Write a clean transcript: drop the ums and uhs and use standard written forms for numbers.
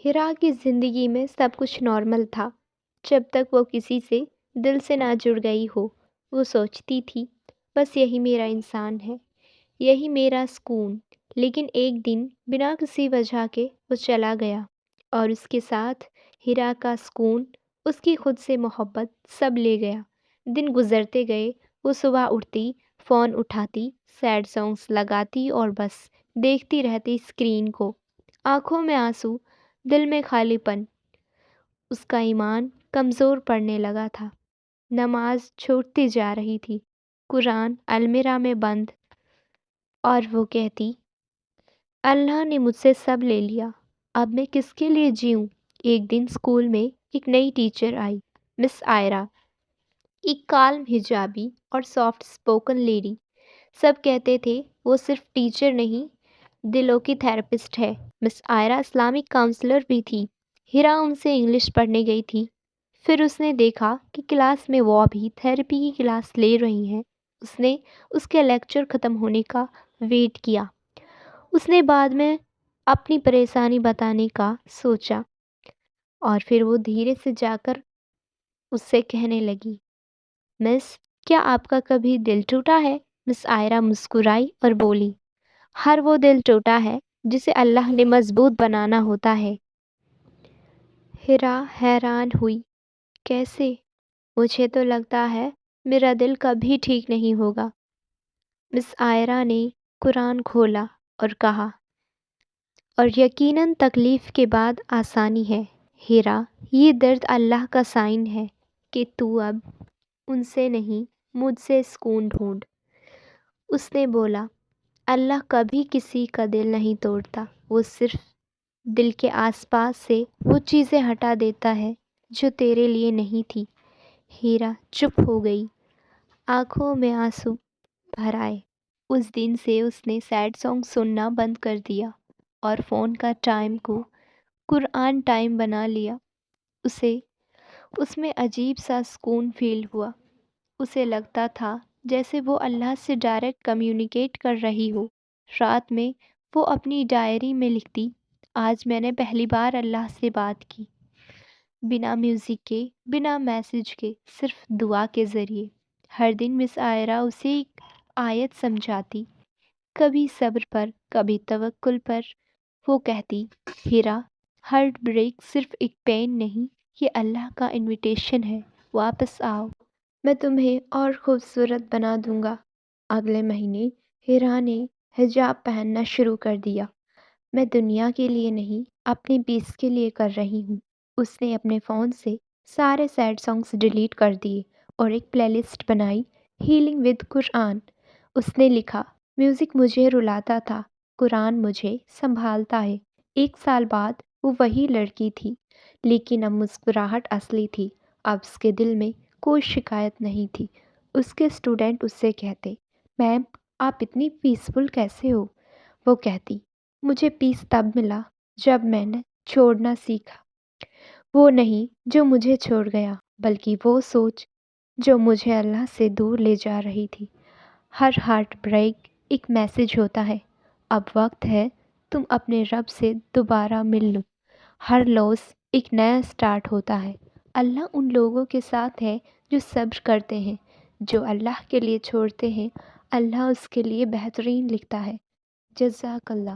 ہیرا کی زندگی میں سب کچھ نارمل تھا جب تک وہ کسی سے دل سے نہ جڑ گئی ہو۔ وہ سوچتی تھی بس یہی میرا انسان ہے، یہی میرا سکون۔ لیکن ایک دن بنا کسی وجہ کے وہ چلا گیا، اور اس کے ساتھ ہیرا کا سکون، اس کی خود سے محبت سب لے گیا۔ دن گزرتے گئے، وہ صبح اٹھتی، فون اٹھاتی، سیڈ سانگس لگاتی اور بس دیکھتی رہتی اسکرین کو۔ آنکھوں میں آنسو، دل میں خالی پن۔ اس کا ایمان کمزور پڑنے لگا تھا، نماز چھوٹتی جا رہی تھی، قرآن المیرا میں بند، اور وہ کہتی اللہ نے مجھ سے سب لے لیا، اب میں کس کے لیے جیوں۔ ایک دن اسکول میں ایک نئی ٹیچر آئی، مس آئرہ، ایک کالم حجابی اور سافٹ اسپوکن لیڈی۔ سب کہتے تھے وہ صرف ٹیچر نہیں، دلوں کی تھراپسٹ ہے۔ مس آئرہ اسلامک کاؤنسلر بھی تھی۔ ہیرا ان سے انگلش پڑھنے گئی تھی، پھر اس نے دیکھا کہ کلاس میں وہ بھی تھیراپی کی کلاس لے رہی ہیں۔ اس نے اس کے لیکچر ختم ہونے کا ویٹ کیا۔ اس نے بعد میں اپنی پریشانی بتانے کا سوچا، اور پھر وہ دھیرے سے جا کر اس سے کہنے لگی، مس، کیا آپ کا کبھی دل ٹوٹا ہے؟ مس آئرہ مسکرائی اور بولی، ہر وہ دل ٹوٹا ہے جسے اللہ نے مضبوط بنانا ہوتا ہے۔ ہیرا حیران ہوئی، کیسے؟ مجھے تو لگتا ہے میرا دل کبھی ٹھیک نہیں ہوگا۔ مس آئرہ نے قرآن کھولا اور کہا، اور یقیناً تکلیف کے بعد آسانی ہے۔ ہیرا، یہ درد اللہ کا سائن ہے کہ تو اب ان سے نہیں، مجھ سے سکون ڈھونڈ۔ اس نے بولا، اللہ کبھی کسی کا دل نہیں توڑتا، وہ صرف دل کے آس پاس سے وہ چیزیں ہٹا دیتا ہے جو تیرے لیے نہیں تھی۔ ہیرا چپ ہو گئی، آنکھوں میں آنسو بھر آئے۔ اس دن سے اس نے سیڈ سانگ سننا بند کر دیا اور فون کا ٹائم کو قرآن ٹائم بنا لیا۔ اسے اس میں عجیب سا سکون فیل ہوا۔ اسے لگتا تھا جیسے وہ اللہ سے ڈائریکٹ کمیونیکیٹ کر رہی ہو۔ رات میں وہ اپنی ڈائری میں لکھتی، آج میں نے پہلی بار اللہ سے بات کی، بنا میوزک کے، بنا میسج کے، صرف دعا کے ذریعے۔ ہر دن مس آئرہ اسے ایک آیت سمجھاتی، کبھی صبر پر، کبھی توکل پر۔ وہ کہتی، ہیرا، ہارٹ بریک صرف ایک پین نہیں، یہ اللہ کا انویٹیشن ہے، واپس آؤ، میں تمہیں اور خوبصورت بنا دوں گا۔ اگلے مہینے ہیرا نے حجاب پہننا شروع کر دیا۔ میں دنیا کے لیے نہیں، اپنی پیس کے لیے کر رہی ہوں۔ اس نے اپنے فون سے سارے سیڈ سانگس ڈیلیٹ کر دیے اور ایک پلے لسٹ بنائی، ہیلنگ ود قرآن۔ اس نے لکھا، میوزک مجھے رلاتا تھا، قرآن مجھے سنبھالتا ہے۔ 1 سال بعد وہ وہی لڑکی تھی، لیکن اب مسکراہٹ اصلی تھی۔ اب اس کے دل میں کوئی شکایت نہیں تھی۔ اس کے اسٹوڈنٹ اس سے کہتے، میم، آپ اتنی پیسفل کیسے ہو؟ وہ کہتی، مجھے پیس تب ملا جب میں نے چھوڑنا سیکھا، وہ نہیں جو مجھے چھوڑ گیا، بلکہ وہ سوچ جو مجھے اللہ سے دور لے جا رہی تھی۔ ہر ہارٹ بریک ایک میسج ہوتا ہے، اب وقت ہے تم اپنے رب سے دوبارہ مل لو۔ ہر لاس ایک نیا سٹارٹ ہوتا ہے۔ اللہ ان لوگوں کے ساتھ ہے جو صبر کرتے ہیں، جو اللہ کے لیے چھوڑتے ہیں، اللہ اس کے لیے بہترین لکھتا ہے۔ جزاک اللہ۔